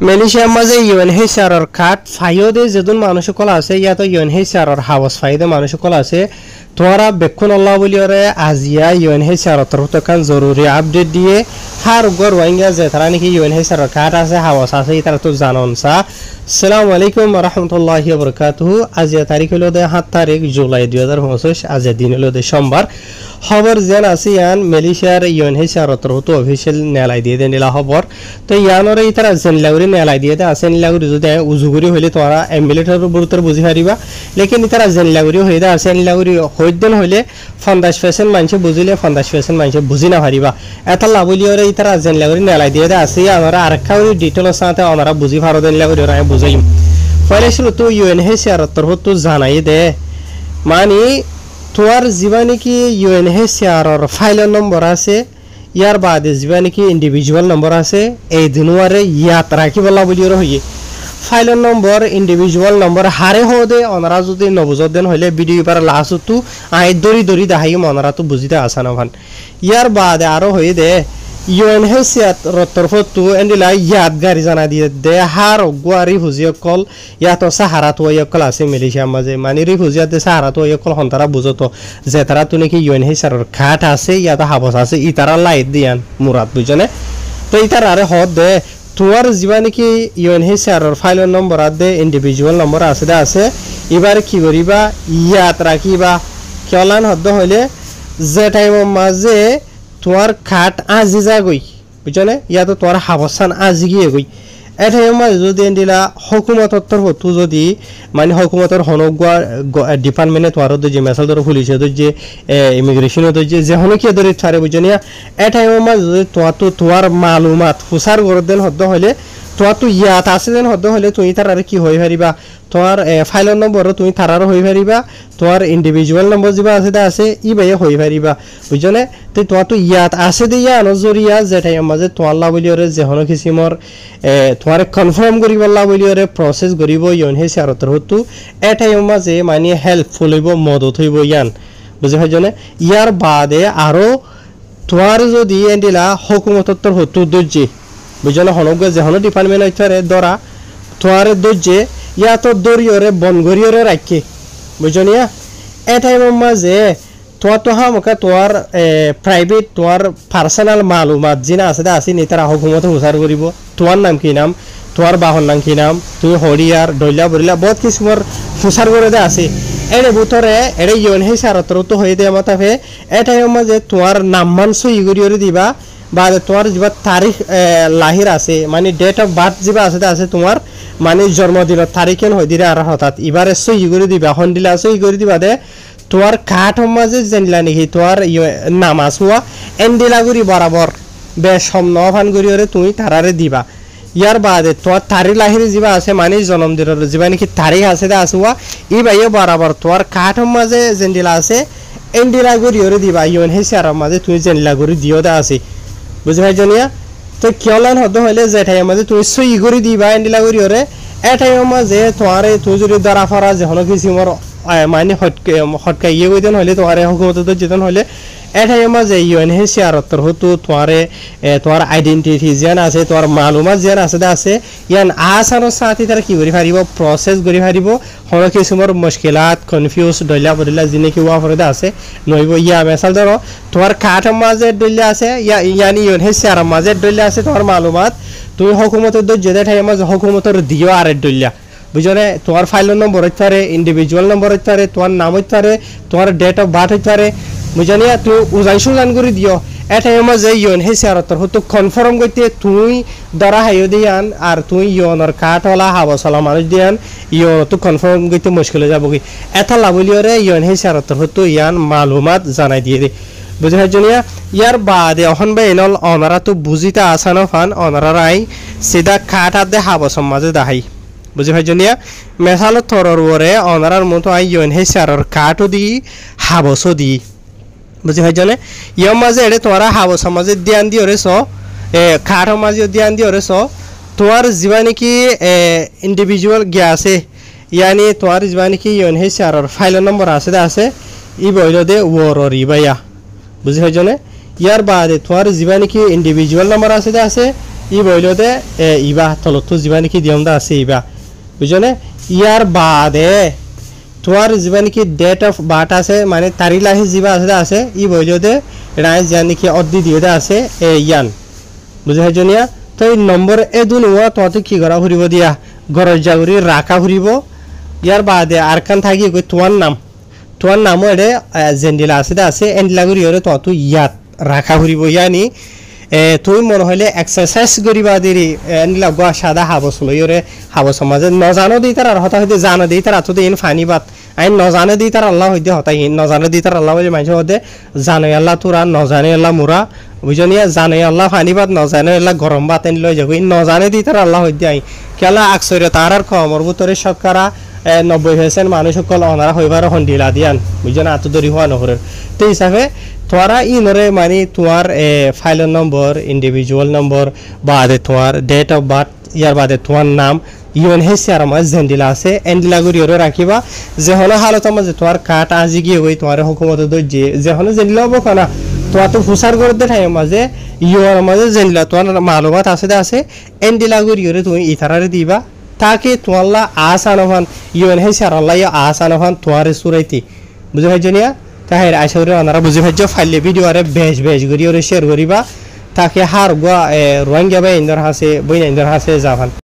মালয়েশিয়ার মাঝে ইউএনএইচসিআরের কার্ড ফাইদে যেদুন মানুষসকল আছে ইয়াতো ইউএনএইচসিআরের হাউস ফাইদে মানুষসকল আছে তোমরা বেক্ষণ আল্লাহ বলিওরে আজিয়া ইউএনএইচসিআরের তরফ থেকে জরুরি আপডেট দিয়ে হার গর ওয়াইঙ্গা যে তারা নাকি ইউএনএইচসিআরের কার্ড আছে হাউস আছে তারা তো জানন সা আসসালামু আলাইকুম ওয়া রাহমাতুল্লাহি ওয়া বারাকাতুহু আজিয়া তারিখ হলো 7 তারিখ জুলাই 2025 আজিয়া দিন হলো সোমবার খবর যেন আছে ইয়ান মালয়েশিয়ার ইউএনএইচসিআরের তরফ থেকে অফিশিয়াল নেলাই দিয়ে দেনিলা খবর তো ইয়ানরে ইতারা জেনলাউরি নেলাই দিয়ে দে আছে নেলাউরি যদি উজুগুরি হইলে তোরা এমবিলেটর বুরুতর বুঝি পারিবা লেকিন ইতারা জেনলাউরি হইদা আছে নেলাউরি হইদেন হইলে 50% মানুষ বুঝিলে 50% মানুষ বুঝি না পারিবা এত লাভলিয়রে ইতারা জেনলাউরি নেলাই দিয়ে দে আছে আমরা আরেকখাউরি ডিটেইলস সাথে আমরা বুঝি পারো দেনলাউরি রায় বুঝাইম পরে শুরু তো ইউএনএইচসিআরের তরফ তো জানাই দে মানে তোর জীবনে কি ইউএনএইচসিআরের ফাইল নম্বর আছে ইয়ার বাদে জীবনে কি ইন্ডিভিজুয়াল নম্বর আছে এই দিনওয়ারে ইয়াত রাখি বলা বলিও হইয়ে ফাইল নম্বর ইন্ডিভিজুয়াল নম্বর হারে হদে অনারা যদি নবুজত দেন হইলে ভিডিও পার লাস্ট তো আই দরি দেখাই অনারা তো বুঝিতে আসা না ভান ইয়ার বাদে আরো হয়ে দে ইউএনএইচসিআরের তরফ তো এন্ডিলা ইয়াত গাড়ি জানা দিয়ে দে হার গোয়ারি হুজিয় কল ইয়াতো সাহারা তো কল আছে মালয়েশিয়ার মাঝে মানে রিফুজিয়াতে সাহারা তো কল হন্তারা বুঝতো যে তারা তো নাকি ইউএনএইচসিআরের ঘাট আছে ইয়াতো হাবস আছে ইতারা লাইট দিয়ান মুরাদ বুঝনে তো ইতার আরে হদ দে তোমার জীবনে কি ইউএনএইচসিআরের ফাইল নম্বর দে ইন্ডিভিজুয়াল নম্বর আছে এবার কি করিবা ইয়াত রাখিবা কেলান হদ হইলে যে টাইমের মাঝে তোমার খাট আজি যা গই বুঝনে ইয়াতো তোমার হাবসান আজি গিয়ে গই এটাই মাঝে যদি দিলা হকুমতর তরফ তো যদি মানে হকুমতর হনগুয়া ডিপার্টমেন্টে তোমার যে মেসাল ধরো পুলিশে যে ইমিগ্রেশনে যে হনকিয়া ধরে ছাড়ে বুঝনিয়া এটাই মাঝে যদি তোমার মালুমাত ফুসার করে দেন হদ্দ হইলে তোমার তো ইয়াত আছে দেন হদ্দ হইলে তুমি তার আর কি হয়ে পারিবা তোমার ফাইল নম্বর তুমি তারারও হয়ে পারিবা তোমার ইন্ডিভিজুয়াল নম্বর যা আছে ই বাইয়ে হয়ে পারিবা বুঝনে তো তোমার তো ইয়াত আছে দে ইয়া নজরিয়া যেটাই মাঝে তোমার লাভলিয়রে যে হন কিসিমর তোমার কনফার্ম করিব লাভলিয়রে প্রসেস করিব ইউএনএইচসিআরের তরফ এটাই মাঝে মানে হেল্পফুল হইব মদত হইব ইয়ান বুঝে পাইছনে ইয়ার বাদে আরো তোমার যদি এন্ডিলা হকুমতর তরফ দর্জে বুঝনে হনগ যে হন ডিপার্টমেন্ট হইতারে ধরা তোমার দর্জে ইয়া তো দরিয়রে বনগরিয়রে রাখে বুঝনিয়া এটাই মাঝে তোমার তো হামকা তোমার প্রাইভেট তোমার পার্সোনাল মালুমাত জিনা আছে নি তারা হুকুমত হুসার করিব তোমার নাম কি নাম তোমার বাহন নাম কি নাম তুমি হরিয়ার ডইলা বরিলা বহুত কিছুর হুসার করে দে আছে এড়ে ভিতরে এড়ে ইউএনএইচসিআরের তরফ তো হয়ে দেয় মাতাফে এটাই মাঝে তোমার নাম মান সই করিয়রে দিবা বা তোমার যা তারিখ লাহির আছে মানে ডেট অফ বার্থ যা আছে তোমার মানে জন্মদিনের তারিখেন হয়ে দিলে আর হঠাৎ এবারে সই করে দিবা হন দিলা সই করে দিবা দে তোমার কাঠ মাঝে জানিলা নাকি তোমার নামাজ হওয়া এন্ডিলাগুড়ি বরাবর বেশ সম্নভান করিওরে তুমি তারারে দিবা ইয়ার বাদে তোমার তারিখ লাহির যা আছে মানে জন্মদিনের যা নাকি তারিখ আছে হওয়া ই বাইয়ে বরাবর তোমার কাঠ মাঝে জেন্ডিলা আছে এন্ডিলাগুড়িওরে দিবা ইউএনএইচসিআরের মাঝে তুমি জেন্ডিলাগুড়ি দিও দা আছে বুঝে ভাই জানিয়া তো কেলান হদ হইলে যেটাই মাঝে তুমি সই করে দিবা এন্ডিলা করিওরে এটাই মাঝে তোমার তুই যদি দ্বারা ফরা যে হন কিসিমর মানে হটকা ইয়ে কইতেন হইলে তোমার হুকুমত যেতেন হইলে এটাই মাঝে ইউএনএইচসিআরের তরফ তোমার আইডেন্টিটি যেন আছে তোমার মালুমাত যেন আছে ইয়ান আসানোর সাথে তারা কি করে পারিব প্রসেস করে পারিব হন কিসিমর মুশকিলাত কনফিউজ ডইলা বদিলা যিনি কি ওয়াফরদা আছে নইব ইয়া মেসাল ধরো তোমার কাঠ মাঝে ডইলা আছে ইয়ানি ইউএনএইচসিআরের মাঝে ডইলা আছে তোমার মালুমাত তুমি হুকুমতের যেটা ঠাই মাঝে হুকুমতের দিও আর ডইলা বুঝলে তোমার ফাইল নম্বর হইতে পারে ইন্ডিভিজুয়াল নম্বর হইতে পারে তোমার নাম হইতে পারে তোমার ডেট অফ বার্থ হইতে পারে বুঝানিয়া তুমি উজান করে দিও এটাই মাঝে ইউএনএইচসিআরের তরফ তো কনফার্ম করতে তুমি ধরা হাইও দিয়ান আর তুমি ইউএনর কাঠওয়ালা হাবসলা মানুষ দিয়ান ইউএন তো কনফার্ম করতে মুশকিল হয়ে যাব কি এটা লাভলিয়রে ইউএনএইচসিআরের তরফ তো ইয়ান মালুমাত জানাই দিয়ে দে বুঝে পাইছনিয়া ইয়ার বাদে এখন বা এনল অনারা তো বুঝিতে আসানো ফান অনারাই সিধা কাঠ আর দে হাবসম মাঝে দাহাই বুঝে পাইছনিয়া মেসালত থরর ওরে অনারার মতো আই ইউএনএইচসিআরের কাঠও দি হাবসও দি বুঝে পাইছনে ইয়ার মাঝে এড়ে তোমার হাবসম মাঝে ধ্যান দিও রে কাঠর মাঝে ধ্যান দিও রে তোমার যা নাকি ইন্ডিভিজুয়াল গিয়া আছে ইয়ানি তোমার যা নাকি ইউএনএইচসিআরের ফাইল নম্বর আছে ই বইল দে ওরর ইবাইয়া বুঝে পাইছনে ইয়ার বাদে তোমার যা নাকি ইন্ডিভিজুয়াল নম্বর আছে ই বইলতে ইবা তলতো যিবা নেকি নিয়ম দা আছে ইবা বুঝনে ইয়ার বাদে তোমার যিবা নেকি ডেট অফ বার্থ আছে মানে তারিখ লাহি যিবা আছে ই বইলতে রাইজ যা নেকি অদ্দি দিয়ে আছে ইয়ান বুঝে হাইজনিয়া তো এই নম্বর এদুন ওয়া তো কি করা ফুরিব দিয়া গরজ জাগুরি রাখা ফুরিব ইয়ার বাদে আরকান থাকি কই তোমার নামও এডে জেন্ডিলা আছে এন্ডিলাগুরি ওরে তো ইয়াত রাখা ফুরিব ইয়ানি তুই মনে হইলে এক্সারসাইজ করিবা দেরি এন্ডিলা গোয়া সাদা হাবস লইরে হাবস সমাজে নজানো দিই তার হতা হইতে জানা দিই তার তো ইন ফানি বাত আইন নজানে দিই তার আল্লাহ হইতে হতা ইন নজানে দিই তার আল্লাহ বলে মাইছে হতে জানে আল্লাহ তোরা নজানে আল্লাহ মুরা বুঝনিয়া জানে আল্লাহ ফানি বাত নজানে আল্লাহ গরম বাত এন লই যাবো ইন নজানে দিই তার আল্লাহ হইতে আই কেলা আকসরে তার আর কমর ভিতরে শতকরা 90% মানুষ সকল অনারা হইবার হন্ডিলা দিয়ান বুঝছেন আতদরি হওয়া নহরের তো হিসাবে তোরা ইনরে মানে তোমার ফাইল নম্বর ইন্ডিভিজুয়াল নম্বর বাদে তোমার ডেট অফ বার্থ ইয়ার বাদে তোমার নাম UNHCR আমার জেন্ডিলা আছে এন্ডিলা গুরি ওরে রাখিবা যে হলো হালত মাঝে তোমার কাট আজি গিয়ে হই তোমার হুকুমত দজ্জে যে হলো জেন্ডিলা হবো কানা তোমার তো ফুসার করতে ঠাই মাঝে ইউর মাঝে জেন্ডিলা তোমার মালুমাত আছে এন্ডিলা গুরি ওরে তুমি ইথারারে দিবা তাকে তোমাল্লা আসানহান UNHCR আল্লাহ আসানহান তোমার সুরাইতি বুঝে ভাইজনিয়া তাহের আশাউরে ওনারা বুঝে ভাইজ ফাইলে ভিডিও আরে বেশ করি ওরে শেয়ার করিবা তাকে হার গোয়া রোহিঙ্গা বা ইন্দর হাসে বই ইন্দর হাসে যাবান